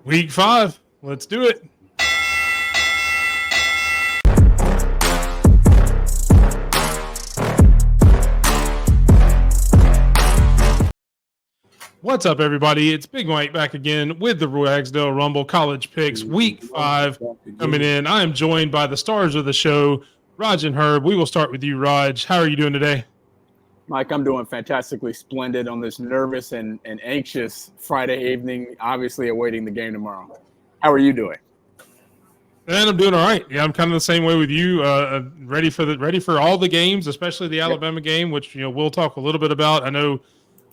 Week 5. Let's do it. What's up, everybody? It's Big Mike back again with the Ragsdale Rumble College Picks Week 5 coming in. I am joined by the stars of the show, Raj and Herb. We will start with you, Raj. How are you doing today? Mike, I'm doing fantastically splendid on this nervous and anxious Friday evening, obviously awaiting the game tomorrow. How are you doing? And I'm doing all right. Yeah, I'm kind of the same way with you. Ready for all the games, especially the Alabama game, which we'll talk a little bit about. I know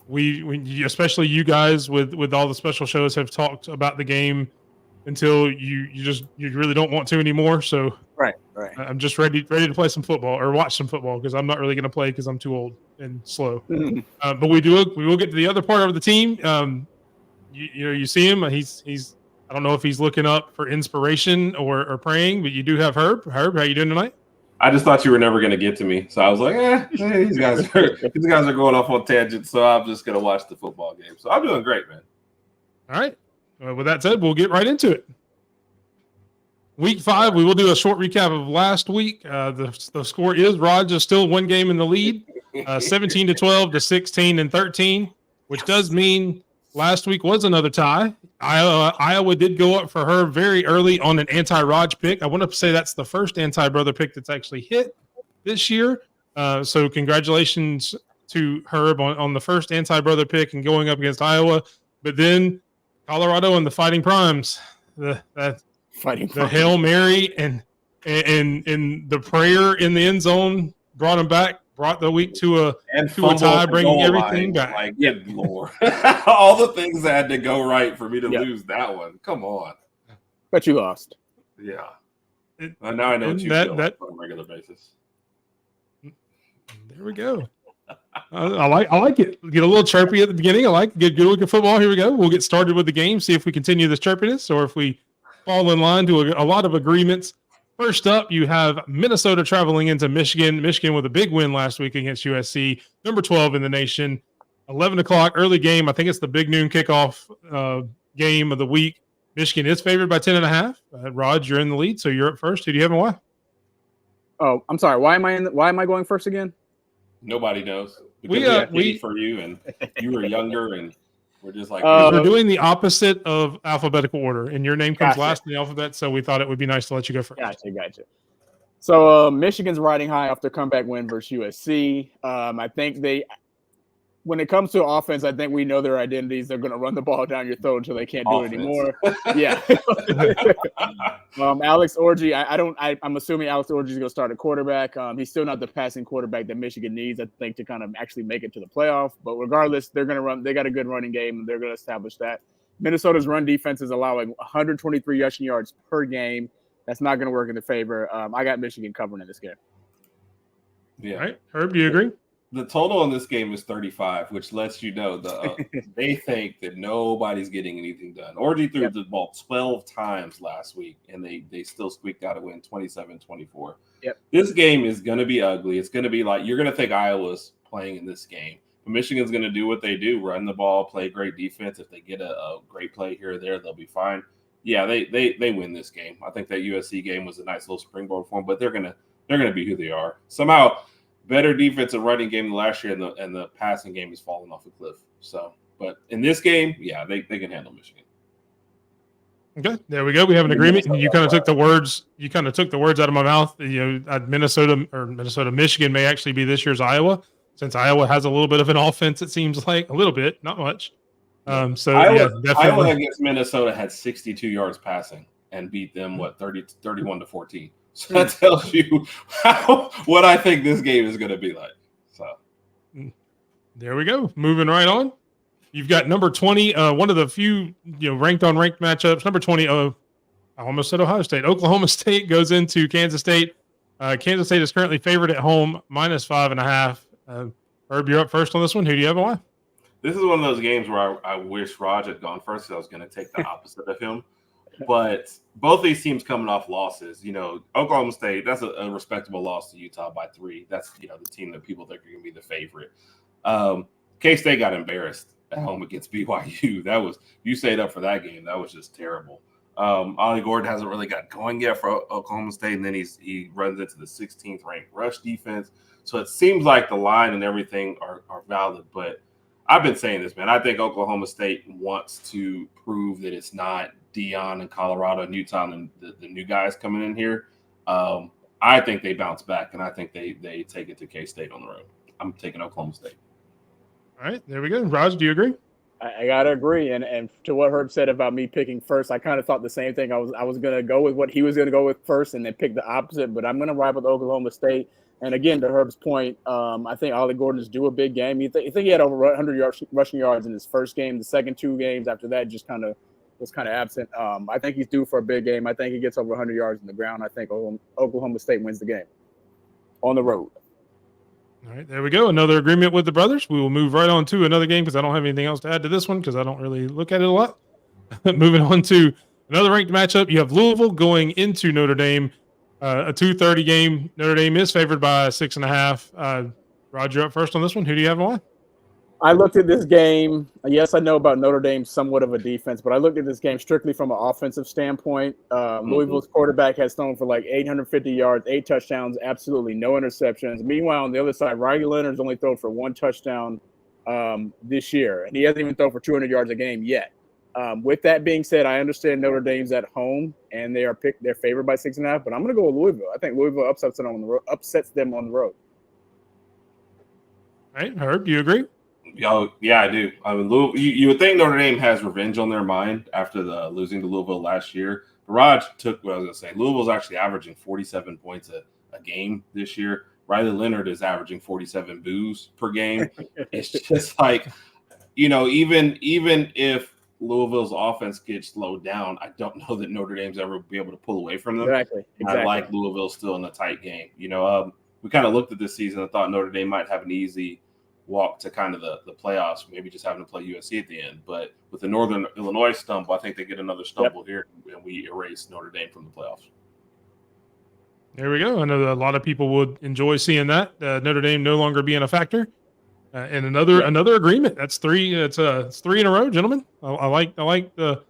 we especially you guys with all the special shows have talked about the game until you really don't want to anymore. So right. I'm just ready to play some football or watch some football because I'm not really going to play because I'm too old and slow. But we will get to the other part of the team. You see him. He's I don't know if he's looking up for inspiration or praying, but you do have Herb. Herb, how you doing tonight? I just thought you were never going to get to me, so I was like, these guys are going off on tangents, so I'm just going to watch the football game. So I'm doing great, man. All right. With that said, we'll get right into it. Week 5, we will do a short recap of last week. The score is Raj is still one game in the lead, 17-12 to 16-13, which does mean last week was another tie. Iowa did go up for her very early on an anti-Raj pick. I want to say that's the first anti-brother pick that's actually hit this year. So congratulations to Herb on the first anti-brother pick and going up against Iowa. But then Colorado and the Fighting Primes, the Hail Mary and the prayer in the end zone brought them back. Brought the week to a tie, bringing everything back. Like, good Lord. All the things that had to go right for me to lose that one. Come on. But you lost. Yeah. Now I know what you feel on a regular basis. There we go. I like it. Get a little chirpy at the beginning. I like get good look at football. Here we go. We'll get started with the game, see if we continue this chirpiness or if we fall in line to a lot of agreements. First up, you have Minnesota traveling into Michigan. Michigan with a big win last week against USC, number 12 in the nation. 11 o'clock, early game. I think it's the big noon kickoff game of the week. Michigan is favored by 10.5. Raj, you're in the lead, so you're up first. Who do you have and why? Oh, I'm sorry. Why am I going first again? Nobody knows. Because we for you, and you were younger, and we're just like we're doing the opposite of alphabetical order, and your name comes last in the alphabet, so we thought it would be nice to let you go first. Gotcha. So Michigan's riding high off their comeback win versus USC. I think when it comes to offense, I think we know their identities. They're going to run the ball down your throat until they can't do it anymore. Yeah. Alex Orji, I'm assuming Alex Orji is going to start at quarterback. He's still not the passing quarterback that Michigan needs, I think, to kind of actually make it to the playoff. But regardless, they're going to run. They got a good running game, and they're going to establish that. Minnesota's run defense is allowing 123 rushing yards per game. That's not going to work in their favor. I got Michigan covering in this game. Yeah. All right. Herb, do you agree? The total on this game is 35, which lets you know they think that nobody's getting anything done. Orgy threw the ball 12 times last week, and they still squeaked out a win 27-24. Yep. This game is going to be ugly. It's going to be like you're going to think Iowa's playing in this game. But Michigan's going to do what they do, run the ball, play great defense. If they get a great play here or there, they'll be fine. Yeah, they win this game. I think that USC game was a nice little springboard for them, but they're gonna be who they are. Somehow better defensive running game than last year, and the passing game is falling off a cliff. So, but in this game, yeah, they can handle Michigan. Okay, there we go. We have an agreement. And you kind of took the words. You kind of took the words out of my mouth. Michigan may actually be this year's Iowa, since Iowa has a little bit of an offense. It seems like a little bit, not much. Iowa against Minnesota had 62 yards passing and beat them 31-14. So that tells you what I think this game is going to be like. So there we go. Moving right on. You've got number 20, one of the few ranked matchups. Number 20, I almost said Ohio State. Oklahoma State goes into Kansas State. Kansas State is currently favored at home, -5.5. Herb, you're up first on this one. Who do you have and why? This is one of those games where I wish Raj had gone first, because I was going to take the opposite of him. But both these teams coming off losses. Oklahoma State, that's a respectable loss to Utah by 3. That's the team that people think are going to be the favorite. K-State got embarrassed at home against BYU. That was you stayed up for that game. That was just terrible. Ollie Gordon hasn't really got going yet for Oklahoma State, and then he runs into the 16th ranked rush defense. So it seems like the line and everything are valid. But I've been saying this, man. I think Oklahoma State wants to prove that it's not Deion and Colorado and Utah and the new guys coming in here. I think they bounce back, and I think they take it to K-State on the road. I'm taking Oklahoma State. All right, there we go. Raj, do you agree? I gotta agree, and to what Herb said about me picking first, I kind of thought the same thing. I was gonna go with what he was gonna go with first, and then pick the opposite. But I'm gonna ride with Oklahoma State. And again, to Herb's point, I think Ollie Gordon is due a big game. You think he had over 100 rushing yards in his first game. The second 2 games after that just was kind of absent. I think he's due for a big game. I think he gets over 100 yards in the ground. I think Oklahoma State wins the game on the road. All right, there we go. Another agreement with the brothers. We will move right on to another game because I don't have anything else to add to this one because I don't really look at it a lot. Moving on to another ranked matchup. You have Louisville going into Notre Dame. A 2:30 game. Notre Dame is favored by 6.5. Roger, up first on this one. Who do you have on? I looked at this game. Yes, I know about Notre Dame, somewhat of a defense, but I looked at this game strictly from an offensive standpoint. Louisville's quarterback has thrown for like 850 yards, 8 touchdowns, absolutely no interceptions. Meanwhile, on the other side, Riley Leonard's only thrown for 1 touchdown this year, and he hasn't even thrown for 200 yards a game yet. With that being said, I understand Notre Dame's at home and they're favored by 6.5, but I'm going to go with Louisville. I think Louisville upsets them on the road. All right, Herb, do you agree? Yeah, I do. I mean, you would think Notre Dame has revenge on their mind after the losing to Louisville last year. Raj took what I was going to say. Louisville's actually averaging 47 points a game this year. Riley Leonard is averaging 47 boos per game. It's just like, even if Louisville's offense gets slowed down, I don't know that Notre Dame's ever be able to pull away from them. Exactly. I like Louisville still in a tight game. We kind of looked at this season and thought Notre Dame might have an easy walk to kind of the playoffs, maybe just having to play USC at the end. But with the Northern Illinois stumble, I think they get another stumble here, and we erase Notre Dame from the playoffs. There we go. I know that a lot of people would enjoy seeing that. Notre Dame no longer being a factor. And another agreement. That's 3. It's 3 in a row, gentlemen. I like the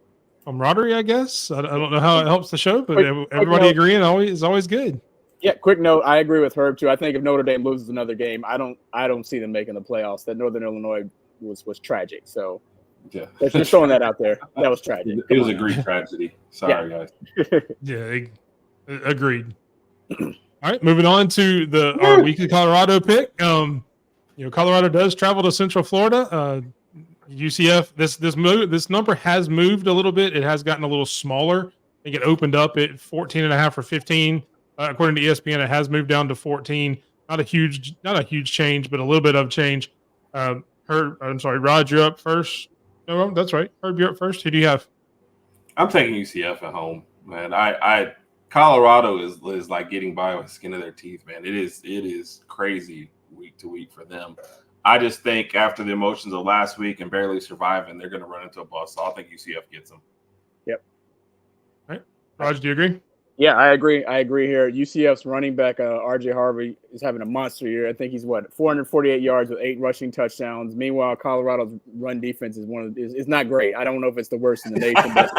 camaraderie, I guess. I don't know how it helps the show, but everybody agreeing is always good. Yeah, quick note. I agree with Herb too. I think if Notre Dame loses another game, I don't see them making the playoffs. That Northern Illinois was tragic. So yeah, just throwing that out there. That was tragic. It was a Greek tragedy. Sorry, guys. Yeah, agreed. All right, moving on to our weekly Colorado pick. Colorado does travel to Central Florida. UCF. This number has moved a little bit. It has gotten a little smaller. I think it opened up at 14.5 or 15. According to ESPN, it has moved down to 14. Not a huge change, but a little bit of change. Rod, you're up first. No, that's right. Herb, you're up first. Who do you have? I'm taking UCF at home, man. Colorado is like getting by with the skin of their teeth, man. It is crazy week to week for them. I just think after the emotions of last week and barely surviving, they're going to run into a bust. So I think UCF gets them. Yep. All right. Raj, do you agree? Yeah, I agree. Here, UCF's running back RJ Harvey is having a monster year. I think he's 448 yards with 8 rushing touchdowns. Meanwhile, Colorado's run defense is not great. I don't know if it's the worst in the nation, but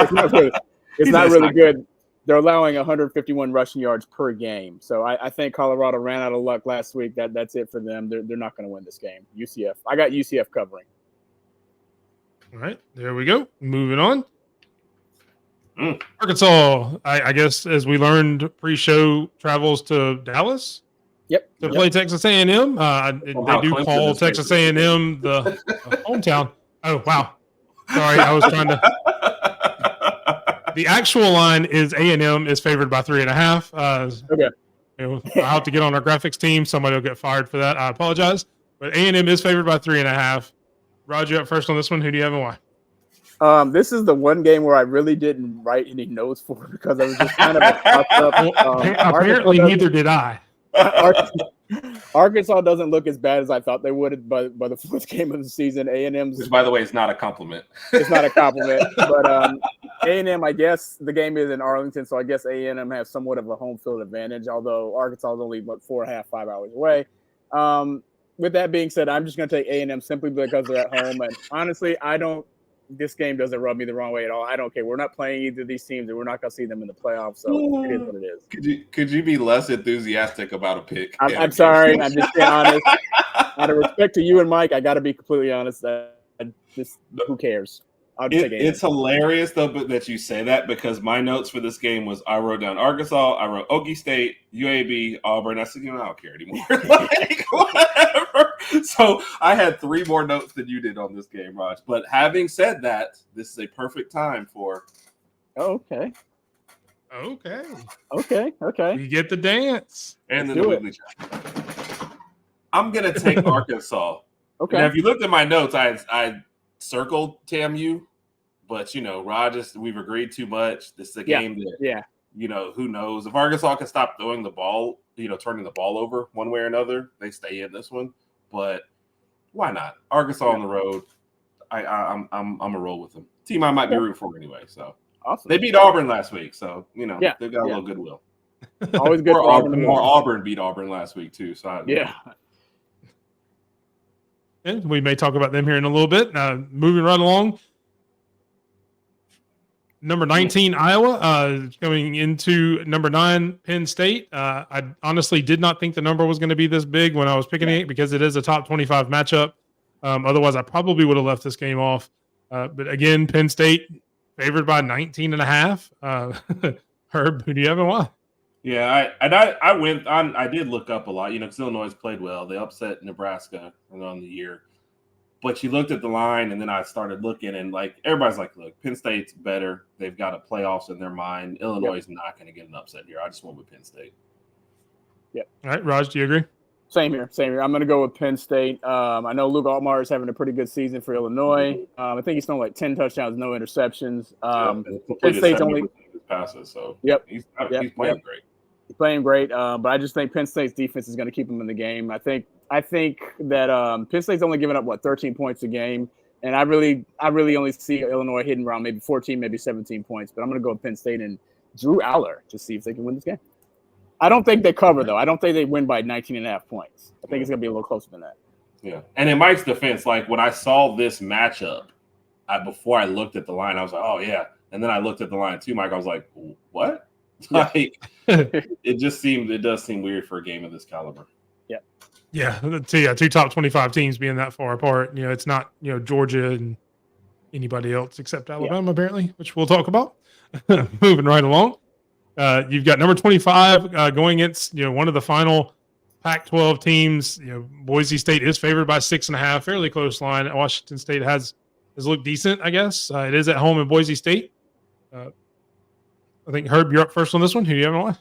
it's not really good. They're allowing 151 rushing yards per game. So I think Colorado ran out of luck last week. That's it for them. They're not going to win this game. UCF. I got UCF covering. All right, there we go. Moving on. Arkansas, I guess, as we learned pre-show, travels to Dallas. Yep. To play Texas A&M. They do call Texas A&M the hometown. Oh, wow. Sorry, I was trying to. The actual line is A&M is favored by 3.5. Okay. I'll have to get on our graphics team. Somebody will get fired for that. I apologize. But A&M is favored by 3.5. Roger, up first on this one. Who do you have and why? This is the one game where I really didn't write any notes for because I was just kind of up. Apparently, neither did I. Arkansas doesn't look as bad as I thought they would by the 4th game of the season. A&M's, which, by the way, is not a compliment. It's not a compliment, but A&M, I guess the game is in Arlington, so I guess A&M has somewhat of a home field advantage. Although Arkansas is only 4.5, 5 hours away. with that being said, I'm just going to take A&M simply because they're at home. And honestly, this game doesn't rub me the wrong way at all. I don't care. We're not playing either of these teams, and we're not going to see them in the playoffs. So it is what it is. Could you be less enthusiastic about a pick? I'm sorry. I'm just being honest. Out of respect to you and Mike, I got to be completely honest. Who cares? It's hilarious though, but that you say that, because my notes for this game was I wrote down Arkansas, I wrote Okie State, UAB, Auburn. I said, I don't care anymore. Like, whatever. So I had 3 more notes than you did on this game, Raj. But having said that, this is a perfect time for. Oh, okay. You get the dance. And then the Wiggly Check. I'm gonna take Arkansas. Okay. Now, if you looked at my notes, I circled TAMU. But, Rogers, we've agreed too much. This is a game that, who knows? If Arkansas can stop throwing the ball, turning the ball over one way or another, they stay in this one. But why not? Arkansas on the road. I'm a roll with them. Team I might be rooting for anyway. So awesome. They beat Auburn last week, so they've got a little goodwill. Always good. Auburn beat Auburn last week too. So and we may talk about them here in a little bit. Moving right along. Number 19, Iowa, going into number 9, Penn State. I honestly did not think the number was going to be this big when I was picking it, because it is a top 25 matchup. Otherwise, I probably would have left this game off. But again, Penn State favored by 19.5. Herb, who do you have and why? Yeah, I did look up a lot, because Illinois has played well. They upset Nebraska on the year. But you looked at the line, and then I started looking, and everybody's like, look, Penn State's better. They've got a playoffs in their mind. Illinois is not going to get an upset here. I just went with Penn State. Yep. All right, Raj, do you agree? Same here. I'm going to go with Penn State. I know Luke Altmaier is having a pretty good season for Illinois. I think he's thrown 10 touchdowns, no interceptions. Penn State's only passes. So he's playing great. He's playing great, but I just think Penn State's defense is going to keep him in the game. I think that Penn State's only giving up 13 points a game, and I really only see Illinois hitting around maybe 14, maybe 17 points. But I'm going to go with Penn State and Drew Aller to see if they can win this game. I don't think they cover though. I don't think they win by 19.5 points. I think it's going to be a little closer than that. Yeah, and in Mike's defense, when I saw this matchup, before I looked at the line, I was like, oh yeah, and then I looked at the line too, Mike. I was like, what? It does seem weird for a game of this caliber. Yeah, two top 25 teams being that far apart. It's not, Georgia and anybody else except Alabama, apparently, which we'll talk about. Moving right along. You've got number 25 going against, one of the final Pac-12 teams. Boise State is favored by 6.5, fairly close line. Washington State has looked decent, I guess. It is at home in Boise State. I think, Herb, you're up first on this one. Who do you have on?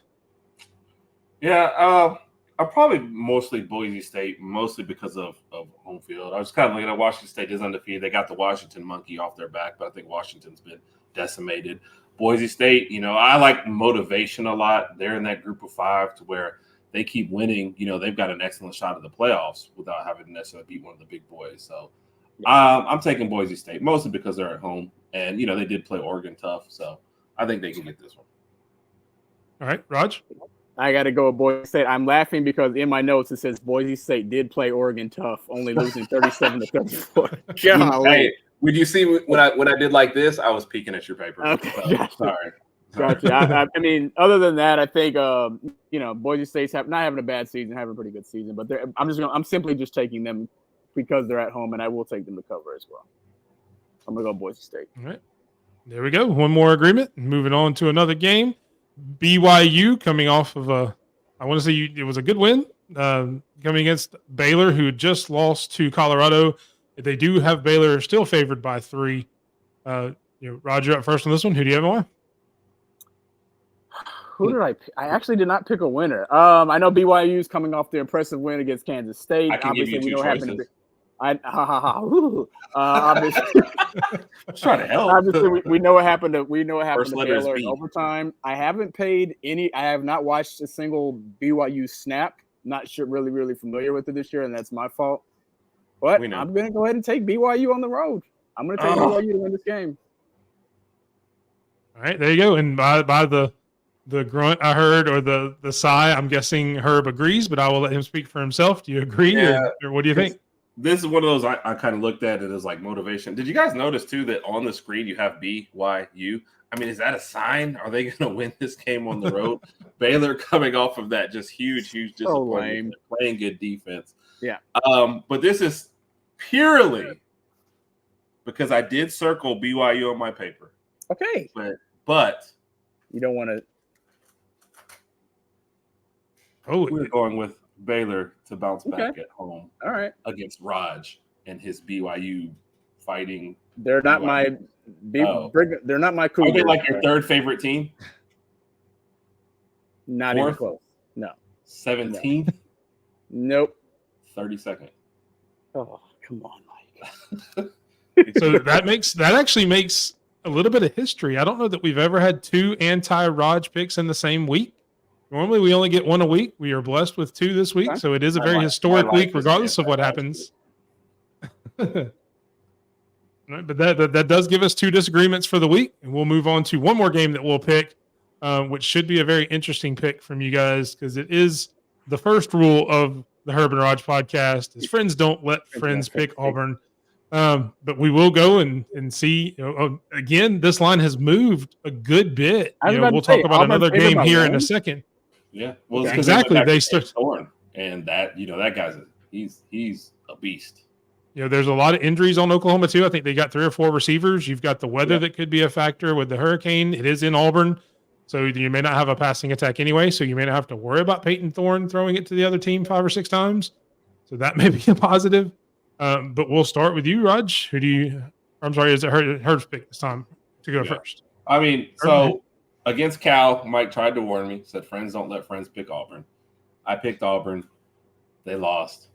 Yeah, I'm probably mostly Boise State, mostly because of home field. I was kind of looking at Washington State is undefeated. They got the Washington monkey off their back, but I think Washington's been decimated. Boise State, I like motivation a lot. They're in that group of 5 to where they keep winning. They've got an excellent shot at the playoffs without having to necessarily beat one of the big boys. So I'm taking Boise State, mostly because they're at home. And, they did play Oregon tough. So I think they can get this one. All right, Raj? I got to go with Boise State. I'm laughing because in my notes it says Boise State did play Oregon tough, only losing 37-34. Hey, would you see when I did like this? I was peeking at your paper. Okay, so, sorry. Gotcha. I mean, other than that, I think Boise State's not having a bad season, having a pretty good season. But I'm simply just taking them because they're at home, and I will take them to cover as well. I'm gonna go Boise State. All right, there we go. One more agreement. Moving on to another game. BYU coming off of I want to say it was a good win coming against Baylor, who just lost to Colorado. They do have Baylor still favored by 3. Roger, up first on this one. Who do you have on? Who did I pick? I actually did not pick a winner. I know BYU's coming off the impressive win against Kansas State. I can Obviously, give you 2 choices. Obviously, trying to help. Obviously, we know what happened to First letter is Baylor in B. overtime. I have not watched a single BYU snap. Not sure, really familiar with it this year, and that's my fault. But I'm going to go ahead and take BYU on the road. I'm going to take BYU to win this game. All right, there you go. And by the the grunt I heard or the sigh, I'm guessing Herb agrees, but I will let him speak for himself. Do you agree, or what do you think? This is one of those I kind of looked at it as like motivation. Did you guys notice too that on the screen you have BYU? I mean, is that a sign? Are they going to win this game on the road? Baylor coming off of that just huge disappointment, playing good defense. Yeah. But this is purely because I did circle BYU on my paper. Okay. But you don't want to. Oh, we're going with Baylor to bounce back at home. All right. Against Raj and his BYU fighting. They're not BYU. They're not my Cougars. Are they like your third favorite team? Not even close. No. 17th? Nope. 32nd. Oh, come on, Mike. So that actually makes a little bit of history. I don't know that we've ever had two anti-Raj picks in the same week. Normally, we only get one a week. We are blessed with two this week, so it is a very historic week, regardless of what happens. But that does give us two disagreements for the week, and we'll move on to one more game that we'll pick, which should be a very interesting pick from you guys because it is the first rule of the Herb and Raj podcast: is friends don't let friends pick Auburn. But we will go and see. Again, this line has moved a good bit. We'll talk about another game here in a second. Yeah, well, exactly. They start Thorne, and that guy's he's a beast. There's a lot of injuries on Oklahoma too. I think they got 3 or 4 receivers. You've got the weather that could be a factor with the hurricane. It is in Auburn, so you may not have a passing attack anyway. So you may not have to worry about Peyton Thorne throwing it to the other team 5 or 6 times. So that may be a positive. But we'll start with you, Raj. I'm sorry, is it Herb's pick this time to go first? I mean, so against Cal, Mike tried to warn me, said friends don't let friends pick Auburn. I picked Auburn. They lost.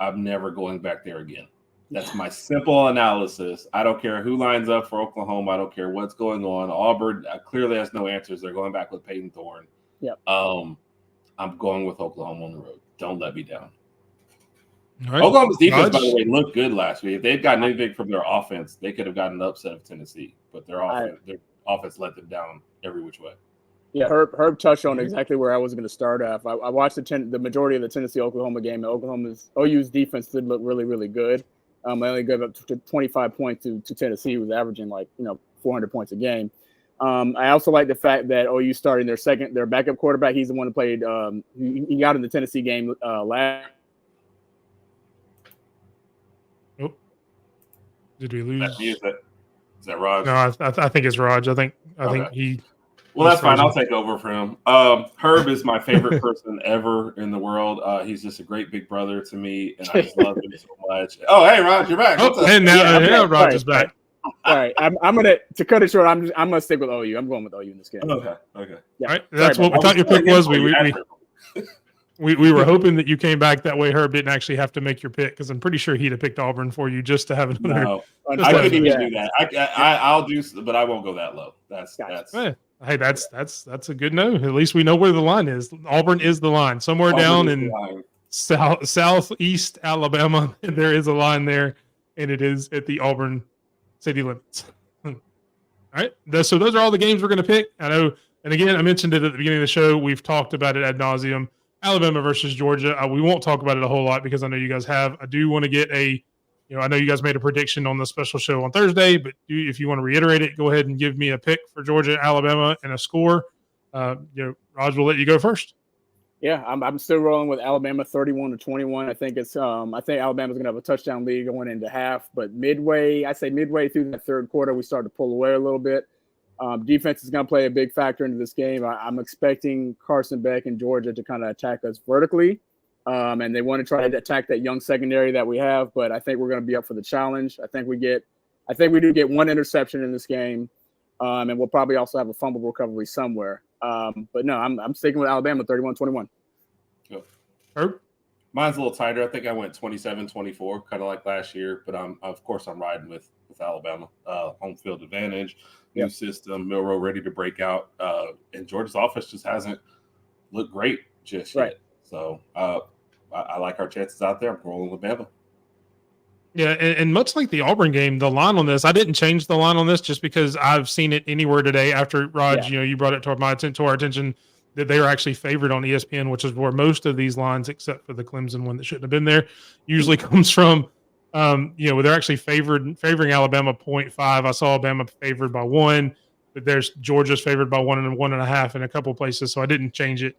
I'm never going back there again. That's my simple analysis. I don't care who lines up for Oklahoma. I don't care what's going on. Auburn clearly has no answers. They're going back with Peyton Thorne. Yep. I'm going with Oklahoma on the road. Don't let me down. Right. Oklahoma's defense, by the way, looked good last week. If they'd gotten anything from their offense, they could have gotten an upset of Tennessee. But their offense let them down every which way. Yeah, Herb touched on exactly where I was going to start off. I watched the majority of the Tennessee-Oklahoma game, and OU's defense did look really, really good. I only gave up to 25 points to Tennessee, who was averaging 400 points a game. I also like the fact that OU starting their backup quarterback. He's the one who played. He got in the Tennessee game last. Did we lose? Is that Raj? No, I think it's Raj. I think he. Well, that's fine. I'll take over for him. Herb is my favorite person ever in the world. He's just a great big brother to me, and I just love him so much. Oh, hey, Raj, you're back. And now Raj is back. All right, I'm gonna to cut it short. I'm gonna stick with OU. I'm going with OU in this game. Okay. Yeah. All right, that's what we thought your pick was. We were hoping that you came back that way. Herb didn't actually have to make your pick because I'm pretty sure he'd have picked Auburn for you just to have another. No, I couldn't even do that. I'll do, but I won't go that low. That's. Hey, that's a good no. At least we know where the line is. Auburn is the line. Somewhere down in southeast Alabama, there is a line there, and it is at the Auburn city limits. All right. So those are all the games we're going to pick. I know, and again, I mentioned it at the beginning of the show. We've talked about it ad nauseum. Alabama versus Georgia. We won't talk about it a whole lot because I know you guys have. I do want to get I know you guys made a prediction on the special show on Thursday, but if you want to reiterate it, go ahead and give me a pick for Georgia, Alabama, and a score. Raj will let you go first. Yeah, I'm still rolling with Alabama 31-21. I think Alabama's gonna have a touchdown lead going into half, but midway through that third quarter, we start to pull away a little bit. Defense is going to play a big factor into this game. I'm expecting Carson Beck and Georgia to kind of attack us vertically, and they want to try to attack that young secondary that we have. But I think we're going to be up for the challenge. I think we do get one interception in this game, and we'll probably also have a fumble recovery somewhere. But no, I'm sticking with Alabama 31-21. Herb? Mine's a little tighter. I think I went 27-24, kind of like last year. But I'm riding with Alabama. Home field advantage. New system, Milroe ready to break out, and Georgia's offense just hasn't looked great just yet. So I like our chances out there. I'm rolling with Bama. Yeah, and much like the Auburn game, the line on this, I didn't change the line on this just because I've seen it anywhere today after Raj, you brought it to our attention that they are actually favored on ESPN, which is where most of these lines, except for the Clemson one that shouldn't have been there, usually comes from. Where they're actually favoring Alabama 0.5. I saw Alabama favored by 1, but there's Georgia's favored by 1 and 1.5 in a couple of places, so I didn't change it.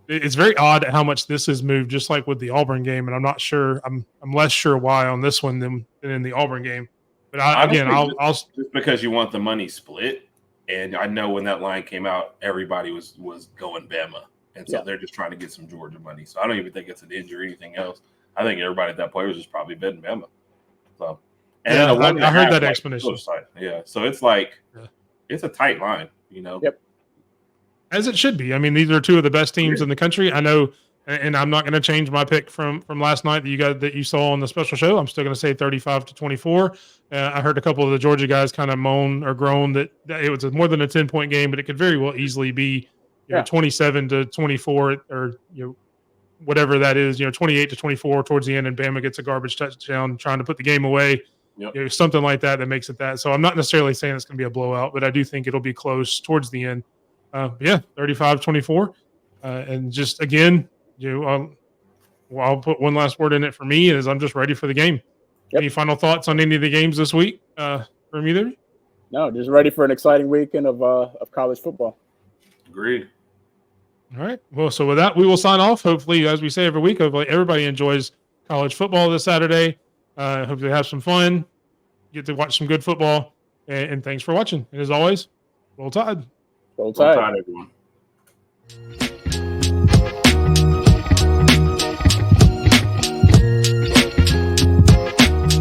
It's very odd at how much this has moved, just like with the Auburn game, and I'm not sure. I'm less sure why on this one than in the Auburn game. But I'll just because you want the money split, and I know when that line came out, everybody was going Bama, and so they're just trying to get some Georgia money. So I don't even think it's an injury or anything else. I think everybody at that point was just probably betting Bama. So, and I heard that explanation. Yeah, so it's like it's a tight line, Yep. As it should be. I mean, these are two of the best teams in the country. I know, and I'm not going to change my pick from last night that you saw on the special show. I'm still going to say 35-24. I heard a couple of the Georgia guys kind of moan or groan that it was more than a 10-point game, but it could very well easily be 27-24 or whatever that is. 28-24 towards the end, and Bama gets a garbage touchdown trying to put the game away. Yep. Something like that makes it that. So I'm not necessarily saying it's going to be a blowout, but I do think it'll be close towards the end. 35-24. And just again, I'll put one last word in it for me is I'm just ready for the game. Yep. Any final thoughts on any of the games this week from either? No, just ready for an exciting weekend of college football. Agreed. All right. Well, so with that, we will sign off. Hopefully, as we say every week, hopefully everybody enjoys college football this Saturday. Hopefully have some fun, get to watch some good football, and thanks for watching. And as always, roll Tide. Roll Tide, everyone.